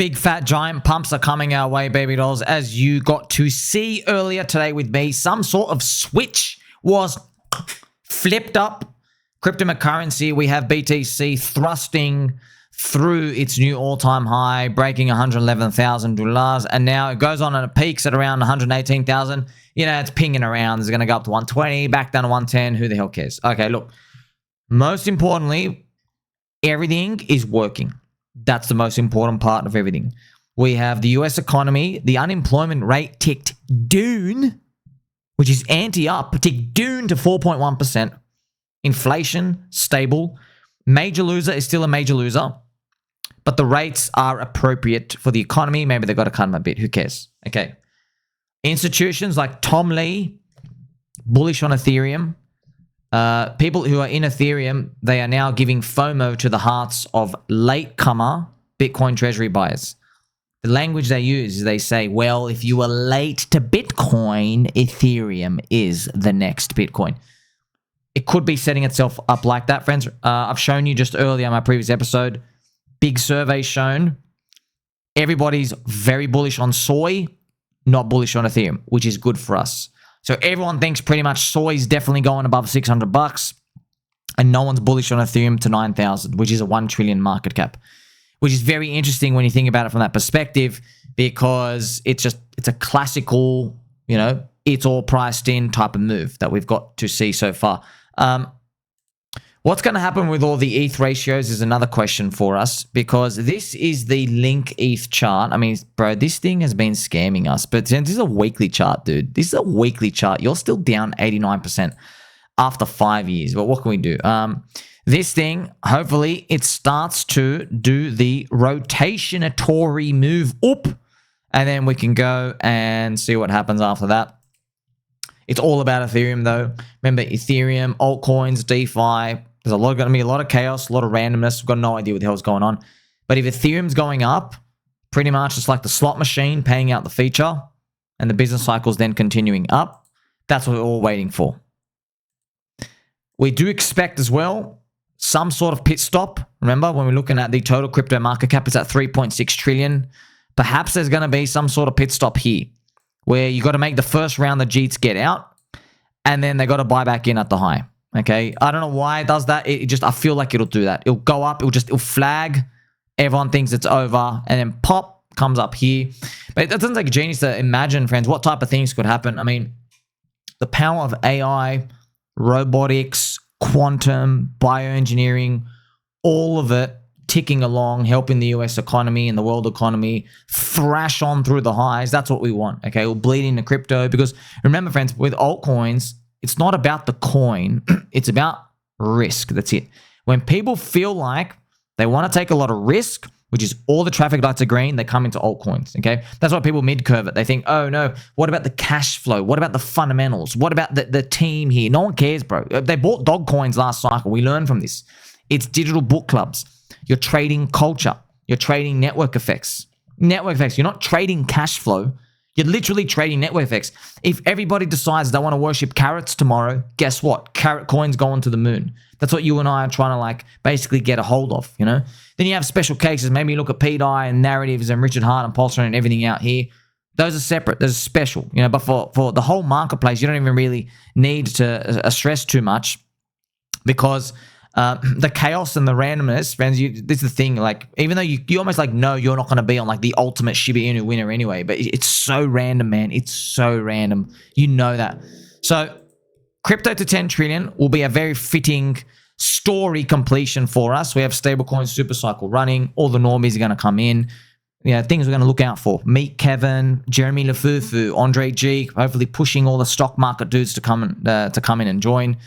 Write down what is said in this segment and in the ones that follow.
Big fat giant pumps are coming our way, baby dolls. As you got to see earlier today with me, some sort of switch was flipped up. Cryptocurrency, we have BTC thrusting through its new all-time high, breaking $111,000, and now it goes on and it peaks at around 118,000. You know, it's pinging around. It's going to go up to 120, back down to 110. Who the hell cares? Okay, look. Most importantly, everything is working. That's the most important part of everything. We have the US economy. The unemployment rate ticked down, which is anti-up, ticked down to 4.1%. Inflation, stable. Major loser is still a major loser, but the rates are appropriate for the economy. Maybe they've got to cut them a bit. Who cares? Okay. Institutions like Tom Lee, bullish on Ethereum. People who are in Ethereum, they are now giving FOMO to the hearts of latecomer Bitcoin treasury buyers. The language they use is they say, well, if you were late to Bitcoin, Ethereum is the next Bitcoin. It could be setting itself up like that, friends. I've shown you just earlier in my previous episode, big survey shown. Everybody's very bullish on soy, not bullish on Ethereum, which is good for us. So everyone thinks pretty much soy is definitely going above $600, and no one's bullish on Ethereum to 9,000, which is a 1 trillion market cap, which is very interesting when you think about it from that perspective, because it's a classical, you know, it's all priced in type of move that we've got to see so far. What's going to happen with all the ETH ratios is another question for us, because this is the LINK-eth chart. I mean, bro, this thing has been scamming us, but this is a weekly chart, dude. This is a weekly chart. You're still down 89% after 5 years. But what can we do? This thing, hopefully, it starts to do the rotationatory move up, and then we can go and see what happens after that. It's all about Ethereum, though. Remember, Ethereum, altcoins, DeFi. There's going to be a lot of chaos, a lot of randomness. We've got no idea what the hell's going on. But if Ethereum's going up, pretty much it's like the slot machine paying out the feature, and the business cycle's then continuing up. That's what we're all waiting for. We do expect as well some sort of pit stop. Remember, when we're looking at the total crypto market cap, it's at 3.6 trillion. Perhaps there's going to be some sort of pit stop here, where you got to make the first round the Jeets get out, and then they got to buy back in at the high. Okay, I don't know why it does that. I feel like it'll do that. It'll go up. It'll flag. Everyone thinks it's over, and then pop comes up here. But it doesn't take a genius to imagine, friends, what type of things could happen. I mean, the power of AI, robotics, quantum, bioengineering, all of it ticking along, helping the US economy and the world economy thrash on through the highs. That's what we want. Okay, we'll bleed into crypto, because remember, friends, with altcoins, it's not about the coin. It's about risk. That's it. When people feel like they want to take a lot of risk, which is all the traffic lights are green, they come into altcoins, okay? That's why people mid-curve it. They think, oh, no, what about the cash flow? What about the fundamentals? What about the team here? No one cares, bro. They bought dog coins last cycle. We learned from this. It's digital book clubs. You're trading culture. You're trading network effects. Network effects. You're not trading cash flow. You're literally trading network effects. If everybody decides they want to worship carrots tomorrow, guess what? Carrot coins go onto the moon. That's what you and I are trying to like basically get a hold of, you know? Then you have special cases. Maybe you look at pDAI and narratives and Richard Hart and PulseChain and everything out here. Those are separate. Those are special, you know? But for the whole marketplace, you don't even really need to stress too much, because the chaos and the randomness, friends, this is the thing, like, even though you almost like know you're not going to be on like the ultimate Shiba Inu winner anyway, but it's so random, man. It's so random. You know that. So crypto to 10 trillion will be a very fitting story completion for us. We have stablecoin super cycle running. All the normies are going to come in. You know, things we're going to look out for. Meet Kevin, Jeremy Lafufu, Andre G, hopefully pushing all the stock market dudes to come in and join.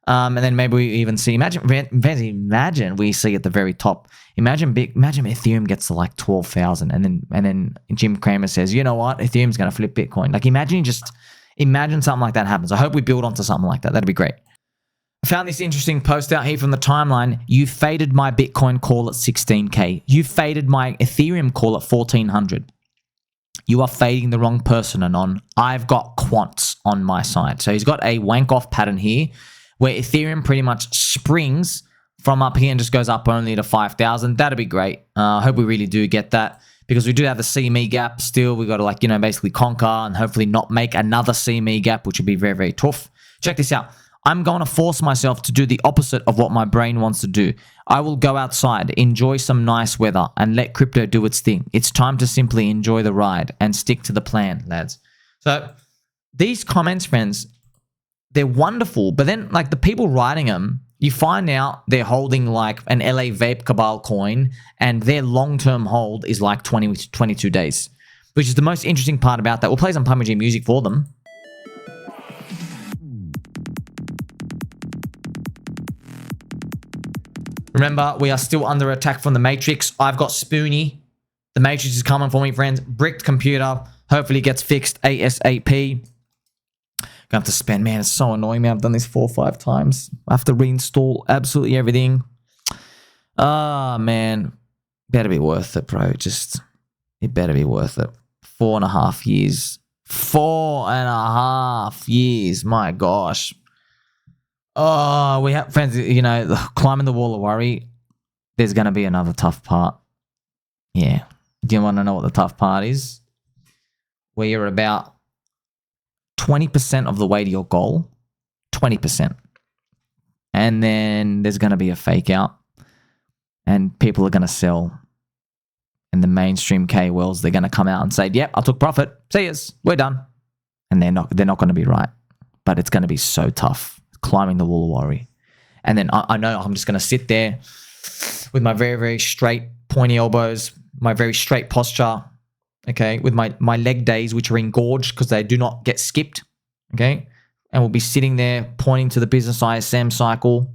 And then maybe we even see, imagine we see at the very top. Imagine Ethereum gets to like 12,000, and then Jim Cramer says, you know what, Ethereum's going to flip Bitcoin. Like, imagine something like that happens. I hope we build onto something like that. That'd be great. I found this interesting post out here from the timeline. You faded my Bitcoin call at 16K. You faded my Ethereum call at 1,400. You are fading the wrong person, Anon. I've got quants on my side. So he's got a wank off pattern here, where Ethereum pretty much springs from up here and just goes up only to 5,000. That'd be great. I hope we really do get that, because we do have the CME gap still. We got to like, you know, basically conquer and hopefully not make another CME gap, which would be very, very tough. Check this out. I'm going to force myself to do the opposite of what my brain wants to do. I will go outside, enjoy some nice weather, and let crypto do its thing. It's time to simply enjoy the ride and stick to the plan, lads. So these comments, friends, they're wonderful, but then like the people writing them, you find out they're holding like an LA Vape Cabal coin, and their long-term hold is like 22 days, which is the most interesting part about that. We'll play some PUBG music for them. Remember, we are still under attack from the Matrix. I've got Spoonie. The Matrix is coming for me, friends. Bricked computer. Hopefully gets fixed ASAP. Gonna have to spend, man, it's so annoying, man. I've done this 4 or 5 times. I have to reinstall absolutely everything. Ah, man. Better be worth it, bro. It better be worth it. 4.5 years. 4.5 years. My gosh. Oh, we have, friends, you know, climbing the wall of worry. There's going to be another tough part. Yeah. Do you want to know what the tough part is? Where you're about 20% of the way to your goal. 20%. And then there's going to be a fake out. And people are going to sell. And the mainstream KOLs, they're going to come out and say, yep, I took profit. See us. We're done. And they're not going to be right. But it's going to be so tough. Climbing the wall of worry. And then I know I'm just going to sit there with my very, very straight, pointy elbows, my very straight posture, okay, with my leg days, which are engorged because they do not get skipped, okay? And we'll be sitting there pointing to the business ISM cycle,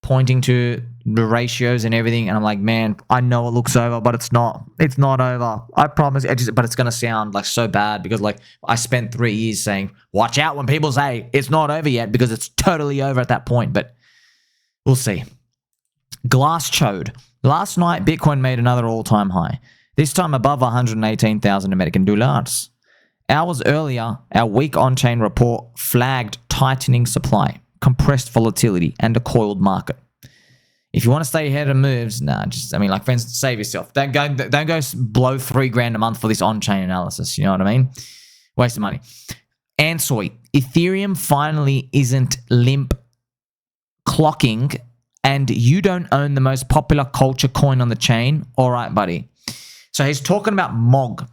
pointing to the ratios and everything, and I'm like, man, I know it looks over, but it's not. It's not over. I promise. But it's going to sound like so bad because like I spent 3 years saying, watch out when people say it's not over yet because it's totally over at that point. But we'll see. Glass chode. Last night, Bitcoin made another all-time high. This time above 118,000 American dollars. Hours earlier, our week on-chain report flagged tightening supply, compressed volatility, and a coiled market. If you want to stay ahead of moves, like, friends, save yourself. Don't go blow $3,000 a month for this on-chain analysis. You know what I mean? Waste of money. Ansoy, Ethereum finally isn't limp clocking, and you don't own the most popular culture coin on the chain. All right, buddy. So he's talking about MOG.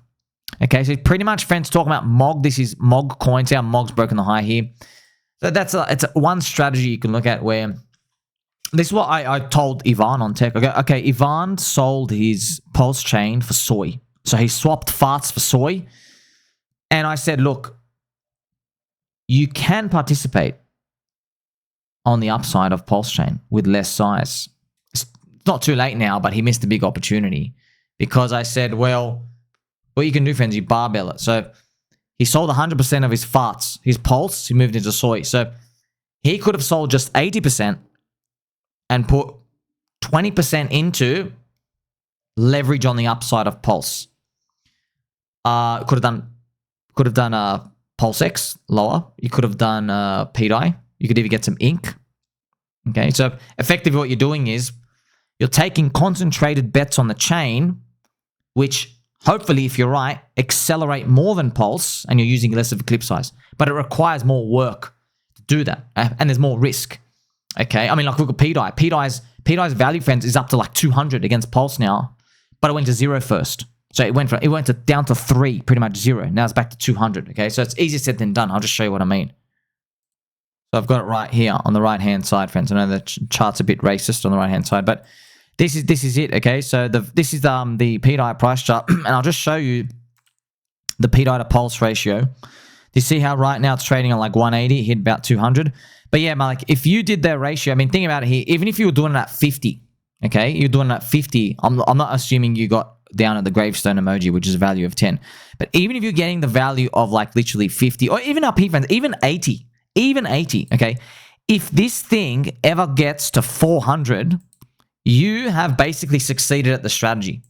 Okay, so he's pretty much, friends, talking about MOG. This is MOG coin. See how MOG's broken the high here. So it's one strategy you can look at where. This is what I told Ivan on tech. Okay, Ivan sold his PulseChain for soy. So he swapped farts for soy. And I said, look, you can participate on the upside of PulseChain with less size. It's not too late now, but he missed a big opportunity. Because I said, well, what you can do, friends, you barbell it. So he sold 100% of his farts. His pulse, he moved into soy. So he could have sold just 80%. And put 20% into leverage on the upside of Pulse. Could have done Pulse X lower. You could have done pDAI. You could even get some ink. Okay, so effectively what you're doing is you're taking concentrated bets on the chain, which hopefully, if you're right, accelerate more than Pulse, and you're using less of a clip size. But it requires more work to do that, and there's more risk. Okay, I mean, like, look at pDAI. pDAI's value, friends, is up to like 200 against Pulse now, but it went to 0 first. So it went down to 3, pretty much 0. Now it's back to 200. Okay, so it's easier said than done. I'll just show you what I mean. So I've got it right here on the right hand side, friends. I know the chart's a bit racist on the right hand side, but this is it. Okay, so this is the pDAI price chart, and I'll just show you the pDAI to Pulse ratio. Do you see how right now it's trading on like 180? It hit about 200. But yeah, Malik, if you did that ratio, I mean, think about it here. Even if you were doing it at 50, okay, you're doing it at 50. I'm not assuming you got down at the gravestone emoji, which is a value of 10. But even if you're getting the value of like literally 50, or even up here, friends, even 80, okay, if this thing ever gets to 400, you have basically succeeded at the strategy.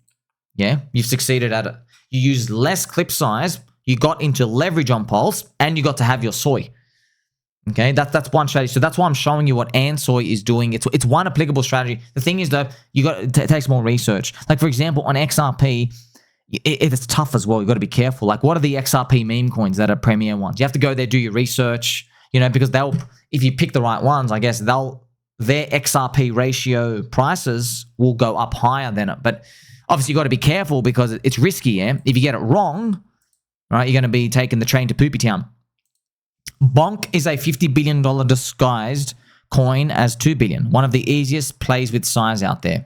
Yeah, you've succeeded at it. You used less clip size, you got into leverage on Pulse, and you got to have your soy. Okay, that's one strategy. So that's why I'm showing you what Ansoy is doing. It's one applicable strategy. The thing is, though, it takes more research. Like, for example, on XRP, it's tough as well. You've got to be careful. Like, what are the XRP meme coins that are premier ones? You have to go there, do your research, because if you pick the right ones, I guess their XRP ratio prices will go up higher than it. But obviously, you've got to be careful because it's risky, yeah? If you get it wrong, right, you're going to be taking the train to Poopy Town. Bonk is a $50 billion disguised coin as $2 billion. One of the easiest plays with size out there.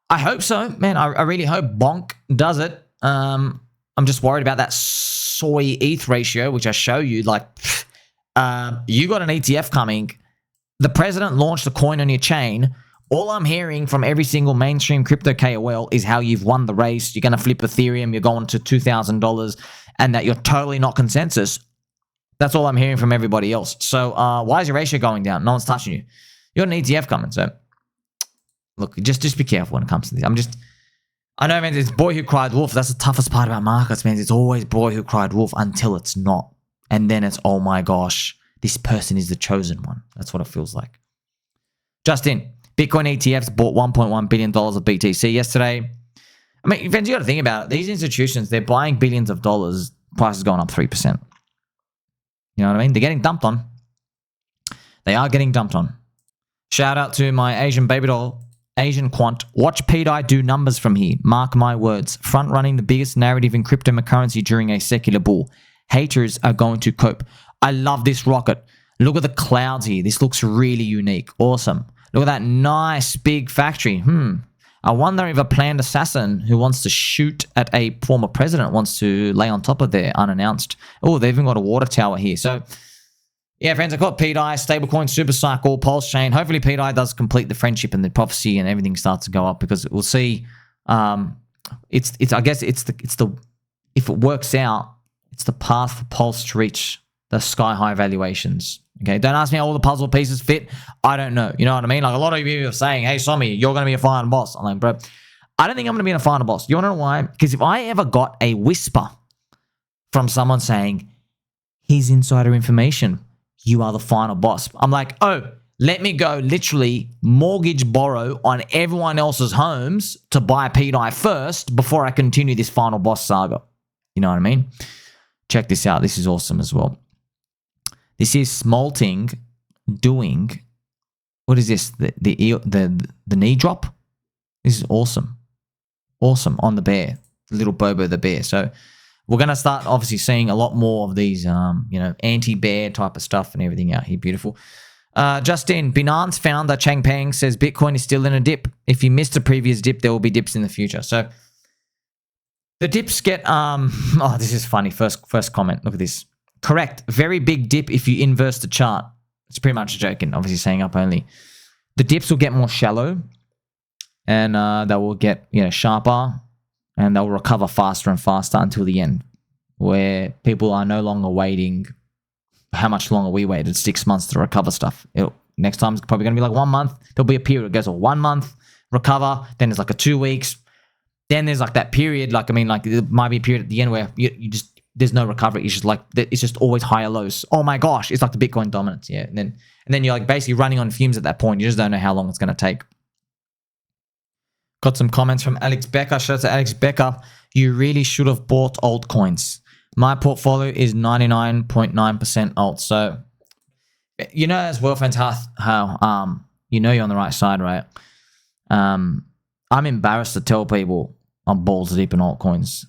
I hope so, man. I really hope Bonk does it. I'm just worried about that soy ETH ratio, which I show you. Like, you got an ETF coming. The president launched a coin on your chain. All I'm hearing from every single mainstream crypto KOL is how you've won the race. You're going to flip Ethereum. You're going to $2,000 and that you're totally not consensus. That's all I'm hearing from everybody else. So why is your ratio going down? No one's touching you. You got an ETF coming. So look, just be careful when it comes to this. I know, man, it's boy who cried wolf. That's the toughest part about markets, man. It's always boy who cried wolf until it's not. And then it's, oh my gosh, this person is the chosen one. That's what it feels like. Justin, Bitcoin ETFs bought $1.1 billion of BTC yesterday. I mean, friends, you got to think about it. These institutions, they're buying billions of dollars. Price is going up 3%. You know what I mean? They're getting dumped on. They are getting dumped on. Shout out to my Asian baby doll, Asian Quant. Watch pDAI do numbers from here. Mark my words. Front running the biggest narrative in cryptocurrency during a secular bull. Haters are going to cope. I love this rocket. Look at the clouds here. This looks really unique. Awesome. Look at that nice big factory. I wonder if a planned assassin who wants to shoot at a former president wants to lay on top of there unannounced. Oh, they've even got a water tower here. So, yeah, friends, I got pDAI, stablecoin, super cycle, PulseChain. Hopefully pDAI does complete the friendship and the prophecy and everything starts to go up because we'll see. I guess it's the if it works out, it's the path for Pulse to reach the sky high valuations. Okay, don't ask me how all the puzzle pieces fit. I don't know. You know what I mean? Like, a lot of you are saying, hey, Somi, you're going to be a final boss. I'm like, bro, I don't think I'm going to be a final boss. You want to know why? Because if I ever got a whisper from someone saying, here's insider information, you are the final boss, I'm like, oh, let me go literally mortgage borrow on everyone else's homes to buy pDAI first before I continue this final boss saga. You know what I mean? Check this out. This is awesome as well. This is Smolting doing, what is this? The knee drop? This is awesome. Awesome on the bear, little Bobo the bear. So we're going to start obviously seeing a lot more of these, anti-bear type of stuff and everything out here. Beautiful. Justin, Binance founder Changpeng says Bitcoin is still in a dip. If you missed a previous dip, there will be dips in the future. So the dips get, this is funny. First comment. Look at this. Correct. Very big dip if you inverse the chart. It's pretty much joking. Obviously saying up only. The dips will get more shallow and they will get sharper and they'll recover faster and faster until the end where people are no longer waiting. How much longer we waited? 6 months to recover stuff. Next time it's probably going to be like 1 month. There'll be a period. It goes 1 month, recover. Then there's like a 2 weeks. Then there's like that period. Like, I mean, like there might be a period at the end where you just, there's no recovery. It's just always higher lows. Oh my gosh, it's like the Bitcoin dominance, yeah. And then you're like basically running on fumes at that point. You just don't know how long it's going to take. Got some comments from Alex Becker. Shout out to Alex Becker. You really should have bought altcoins. My portfolio is 99.9% alt. So as well, friends, how you're on the right side, right? I'm embarrassed to tell people I'm balls deep in altcoins.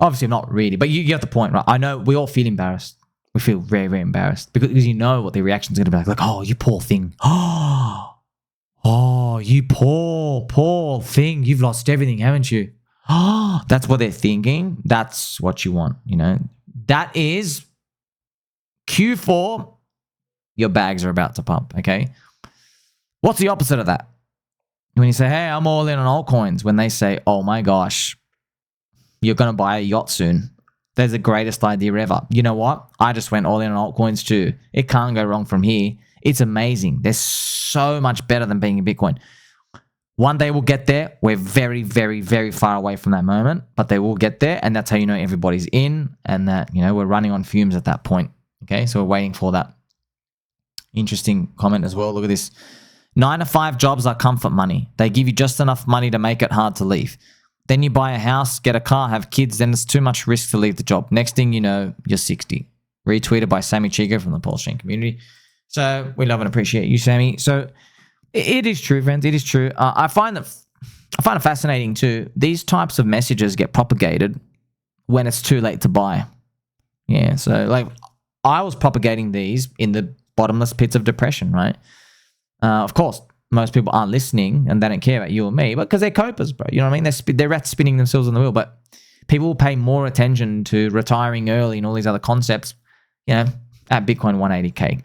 Obviously not really, but you get the point, right? I know we all feel embarrassed. We feel very, very embarrassed because you know what the reaction's going to be like, oh, you poor thing. Oh, you poor thing. You've lost everything, haven't you? Oh, that's what they're thinking. That's what you want, That is Q4. Your bags are about to pump, okay? What's the opposite of that? When you say, hey, I'm all in on altcoins. When they say, oh my gosh, you're going to buy a yacht soon. That's the greatest idea ever. You know what? I just went all in on altcoins too. It can't go wrong from here. It's amazing. They're so much better than being in Bitcoin. One day we'll get there. We're very, very, very far away from that moment, but they will get there. And that's how you know everybody's in and that, we're running on fumes at that point. Okay, so we're waiting for that. Interesting comment as well. Look at this. 9 to 5 jobs are comfort money. They give you just enough money to make it hard to leave. Then you buy a house, get a car, have kids, then it's too much risk to leave the job. Next thing you know, you're 60. Retweeted by Sammy Chico from the PulseChain community. So we love and appreciate you, Sammy. So it is true, friends. It is true. I find it fascinating too. These types of messages get propagated when it's too late to buy. Yeah, so like I was propagating these in the bottomless pits of depression, right? Of course, most people aren't listening and they don't care about you or me, but because they're copers, bro. You know what I mean? They're rats spinning themselves on the wheel, but people will pay more attention to retiring early and all these other concepts, you know, at Bitcoin 180K.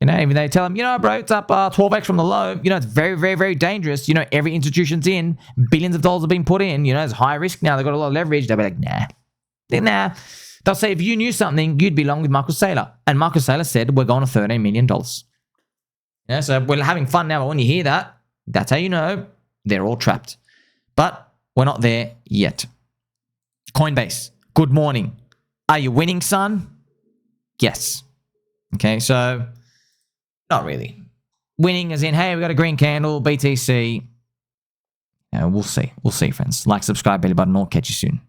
You know, even they tell them, you know, bro, it's up 12x from the low. You know, it's very, very, very dangerous. You know, every institution's in. Billions of dollars have been put in. You know, it's high risk now. They've got a lot of leverage. They'll be like, nah. They'll say, if you knew something, you'd be long with Marcus Saylor. And Marcus Saylor said, we're going to $13 million. Yeah, so we're having fun now. But when you hear that, that's how you know they're all trapped. But we're not there yet. Coinbase, good morning. Are you winning, son? Yes. Okay, so not really. Winning as in, hey, we got a green candle, BTC. We'll see. We'll see, friends. Like, subscribe, belly button, or catch you soon.